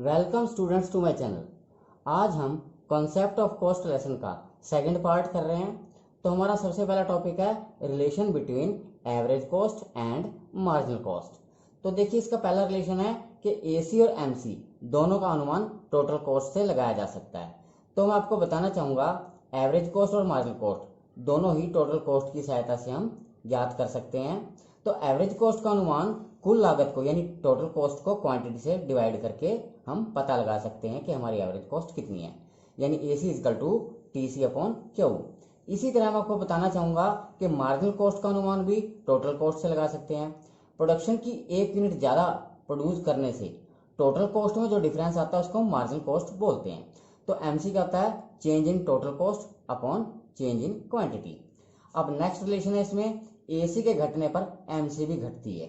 Welcome students to my channel. आज हम concept of cost lesson का सेकंड पार्ट कर रहे हैं। तो हमारा सबसे पहला टॉपिक है relation between average cost and marginal cost. तो देखिए, इसका पहला रिलेशन है कि एसी और एमसी दोनों का अनुमान टोटल कॉस्ट से लगाया जा सकता है। तो मैं आपको बताना चाहूँगा एवरेज कॉस्ट और मार्जिनल कॉस्ट दोनों ही टोटल कॉस्ट की सहायता से हम ज्ञात कर सकते हैं। तो एवरेज कॉस्ट का अनुमान कुल लागत को यानी टोटल कॉस्ट को क्वांटिटी से डिवाइड करके हम पता लगा सकते हैं कि हमारी एवरेज कॉस्ट कितनी है, यानी AC is equal to TC upon Q। इसी तरह मैं आपको बताना चाहूंगा कि मार्जिनल कॉस्ट का अनुमान भी टोटल कॉस्ट से लगा सकते हैं। प्रोडक्शन की 1 यूनिट ज़्यादा प्रोड्यूस करने से टोटल कॉस्ट में जो डिफरेंस आता है उसको हम मार्जिनल कॉस्ट बोलते हैं। तो MC क्या होता है? Change in total cost upon change in quantity. अब नेक्स्ट रिलेशन है इसमें, AC के घटने पर MC भी घटती है।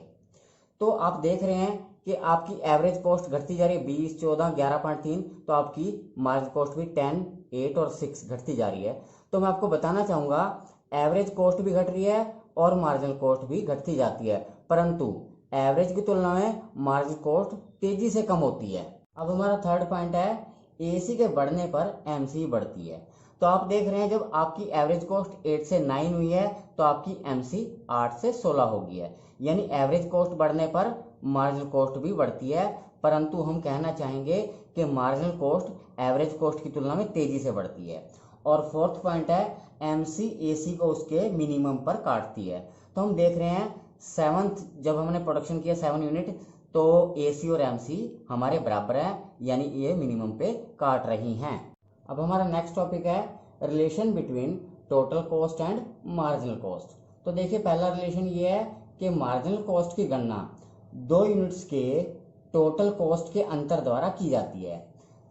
तो आप देख रहे हैं कि आपकी एवरेज कॉस्ट घटती जा रही है 20, 14, 11.3, तो आपकी मार्जिनल कॉस्ट भी 10, 8 और 6 घटती जा रही है। तो मैं आपको बताना चाहूँगा एवरेज कॉस्ट भी घट रही है और मार्जिनल कॉस्ट भी घटती जाती है, परंतु एवरेज की तुलना में मार्जिनल कॉस्ट तेजी से कम होती है। अब हमारा थर्ड पॉइंट है AC के बढ़ने पर MC बढ़ती है। तो आप देख रहे हैं जब आपकी एवरेज कॉस्ट 8 से 9 हुई है तो आपकी MC 8 से 16 हो गई है, यानी एवरेज कॉस्ट बढ़ने पर मार्जिनल कॉस्ट भी बढ़ती है, परंतु हम कहना चाहेंगे कि मार्जिनल कॉस्ट एवरेज कॉस्ट की तुलना में तेजी से बढ़ती है। और फोर्थ पॉइंट है MC AC को उसके मिनिमम पर काटती है। तो हम देख रहे हैं सेवंथ जब हमने प्रोडक्शन किया 7 यूनिट तो AC और MC हमारे बराबर है, यानी ये मिनिमम पे काट रही हैं। अब हमारा नेक्स्ट टॉपिक है relation between total cost and marginal cost. तो देखिए, पहला रिलेशन ये है कि मार्जिनल कॉस्ट की गणना 2 यूनिट्स के टोटल कॉस्ट के अंतर द्वारा की जाती है।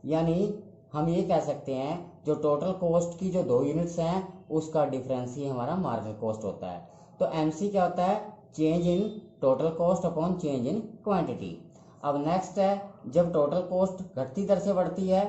यानी हम ये कह सकते हैं जो टोटल कॉस्ट की जो 2 यूनिट्स हैं उसका डिफरेंस ही हमारा मार्जिनल कॉस्ट होता है। तो MC क्या होता है? Change in total cost upon change in quantity. अब नेक्स्ट है जब टोटल कॉस्ट घटती दर से बढ़ती है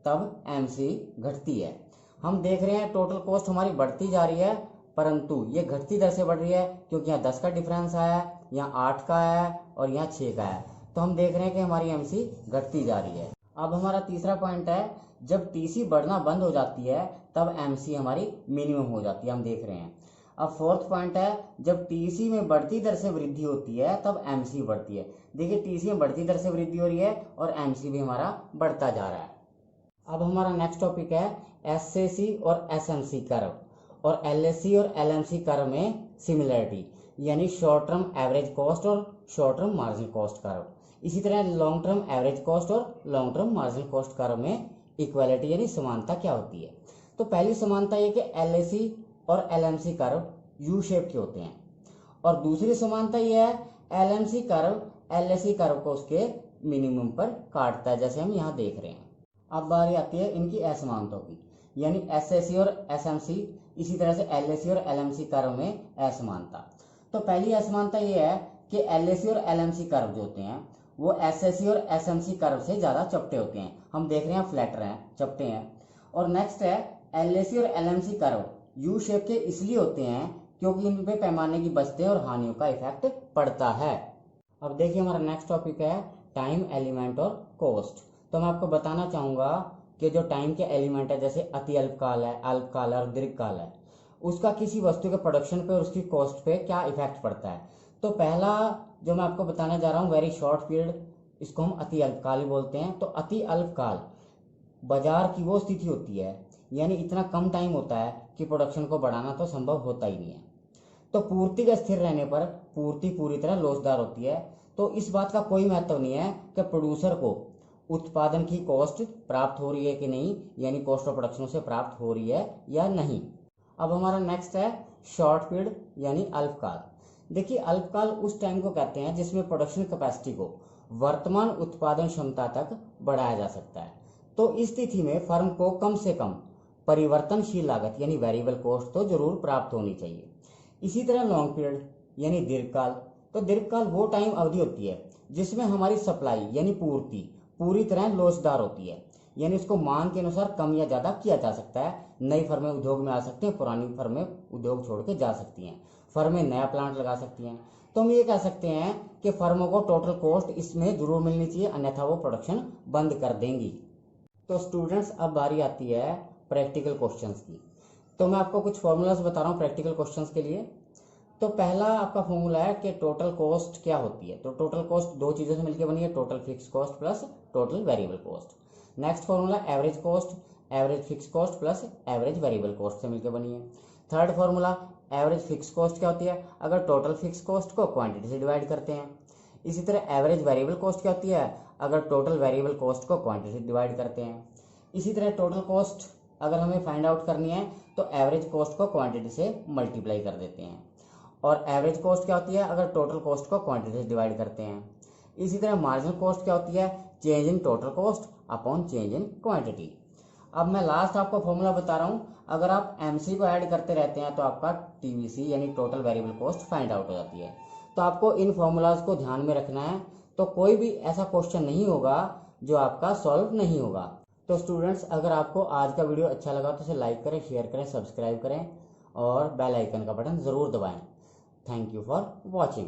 तब MC घटती है। हम देख रहे हैं टोटल कॉस्ट हमारी बढ़ती जा रही है, परंतु ये घटती दर से बढ़ रही है क्योंकि यहाँ 10 का डिफरेंस आया है, यहाँ 8 का है और यहाँ 6 का है। तो हम देख रहे हैं कि हमारी MC घटती जा रही है। अब हमारा तीसरा पॉइंट है जब TC बढ़ना बंद हो जाती है तब MC हमारी मिनिमम हो जाती है, हम देख रहे हैं। अब फोर्थ पॉइंट है जब TC में बढ़ती दर से वृद्धि होती है तब MC बढ़ती है। देखिए, TC में बढ़ती दर से वृद्धि हो रही है और MC भी हमारा बढ़ता जा रहा है। अब हमारा नेक्स्ट टॉपिक है SAC और SMC कर्व और LAC और LMC कर्व में सिमिलरिटी, यानी शॉर्ट टर्म एवरेज कॉस्ट और short term marginal cost curve. इसी तरह लॉन्ग टर्म एवरेज कॉस्ट और long term marginal cost curve में इक्वालिटी यानी समानता क्या होती है? तो पहली समानता ये कि LAC और LMC कर्व यू शेप के होते हैं, और दूसरी समानता यह है LMC कर्व LAC कर्व को उसके मिनिमम पर काटता है, जैसे हम यहाँ देख रहे हैं। अब बारी आती है इनकी असमानताओं की, यानी SAC और SMC, इसी तरह से LAC और LMC कर्व में असमानता। तो पहली असमानता ये है कि LAC और LMC कर्व जो होते हैं वो SAC और SMC कर्व से ज़्यादा चपटे होते हैं। हम देख रहे हैं फ्लैटर हैं, चपटे हैं। और नेक्स्ट है LAC और LMC कर्व यू शेप के इसलिए होते हैं क्योंकि इन पे पैमाने की बस्ते और हानियों का इफेक्ट पड़ता है। अब देखिए, हमारा नेक्स्ट टॉपिक है टाइम, एलिमेंट और कॉस्ट। तो मैं आपको बताना चाहूँगा कि जो टाइम के एलिमेंट है जैसे अति अल्पकाल है, अल्पकाल है और दीर्घकाल है, उसका किसी वस्तु के प्रोडक्शन पे और उसकी कॉस्ट पे क्या इफेक्ट पड़ता है। तो पहला जो मैं आपको बताने जा रहा हूँ वेरी शॉर्ट पीरियड, इसको हम अति अल्पकाल ही बोलते हैं। तो अति अल्पकाल बाजार की वो स्थिति होती है, यानी इतना कम टाइम होता है कि प्रोडक्शन को बढ़ाना तो संभव होता ही नहीं है। तो पूर्ति का स्थिर रहने पर पूर्ति पूरी तरह लोचदार होती है। तो इस बात का कोई महत्व नहीं है कि प्रोड्यूसर को उत्पादन की कॉस्ट प्राप्त हो रही है कि नहीं, यानी कॉस्ट ऑफ प्रोडक्शन से प्राप्त हो रही है या नहीं। अब हमारा नेक्स्ट है शॉर्ट पीरियड यानी अल्पकाल। देखिए, अल्पकाल उस टाइम को कहते हैं जिसमें प्रोडक्शन कैपेसिटी को वर्तमान उत्पादन क्षमता तक बढ़ाया जा सकता है। तो इस स्थिति में फर्म को कम से कम परिवर्तनशील लागत यानी वेरिएबल कॉस्ट तो जरूर प्राप्त होनी चाहिए। इसी तरह लॉन्ग पीरियड यानी दीर्घकाल। तो दीर्घकाल वो टाइम अवधि होती है जिसमें हमारी सप्लाई यानी पूर्ति पूरी तरह लोचदार होती है, यानी उसको मांग के अनुसार कम या ज्यादा किया जा सकता है। नई फर्में उद्योग में आ सकती हैं, पुरानी फर्में उद्योग छोड़ के जा सकती हैं, फर्में नया प्लांट लगा सकती हैं। तो हम ये कह सकते हैं कि फर्मों को टोटल कॉस्ट इसमें जरूर मिलनी चाहिए, अन्यथा वो प्रोडक्शन बंद कर देंगी। तो स्टूडेंट्स अब बारी आती है प्रैक्टिकल क्वेश्चंस की। तो मैं आपको कुछ फॉर्मूलाज बता रहा हूँ प्रैक्टिकल क्वेश्चंस के लिए। तो पहला आपका फॉर्मूला है कि टोटल कॉस्ट क्या होती है। तो टोटल कॉस्ट दो चीज़ों से मिलकर बनी है, total fix cost plus total variable cost. Next formula average cost, average fix cost plus average variable cost से मिलकर बनी है। Third formula average fix cost क्या होती है, अगर टोटल फिक्स कॉस्ट को क्वांटिटी से डिवाइड करते हैं। इसी तरह एवरेज वेरिएबल कॉस्ट क्या होती है, अगर टोटल वेरिएबल कॉस्ट को क्वांटिटी से डिवाइड करते हैं। इसी तरह टोटल कॉस्ट अगर हमें फाइंड आउट करनी है तो एवरेज कॉस्ट को क्वांटिटी से मल्टीप्लाई कर देते हैं। और एवरेज कॉस्ट क्या होती है, अगर टोटल कॉस्ट को क्वांटिटी से डिवाइड करते हैं। इसी तरह मार्जिनल कॉस्ट क्या होती है, change in total cost upon change in quantity. अब मैं लास्ट आपको फॉर्मूला बता रहा हूँ, अगर आप एमसी को ऐड करते रहते हैं तो आपका टीवीसी यानी total variable cost find out हो जाती है। तो आपको इन फॉर्मूलाज को ध्यान में रखना है, तो कोई भी ऐसा क्वेश्चन नहीं होगा जो आपका सॉल्व नहीं होगा। तो स्टूडेंट्स, अगर आपको आज का वीडियो अच्छा लगा तो इसे लाइक करें, शेयर करें, सब्सक्राइब करें और बेल आइकन का बटन ज़रूर दबाएं। Thank you for watching.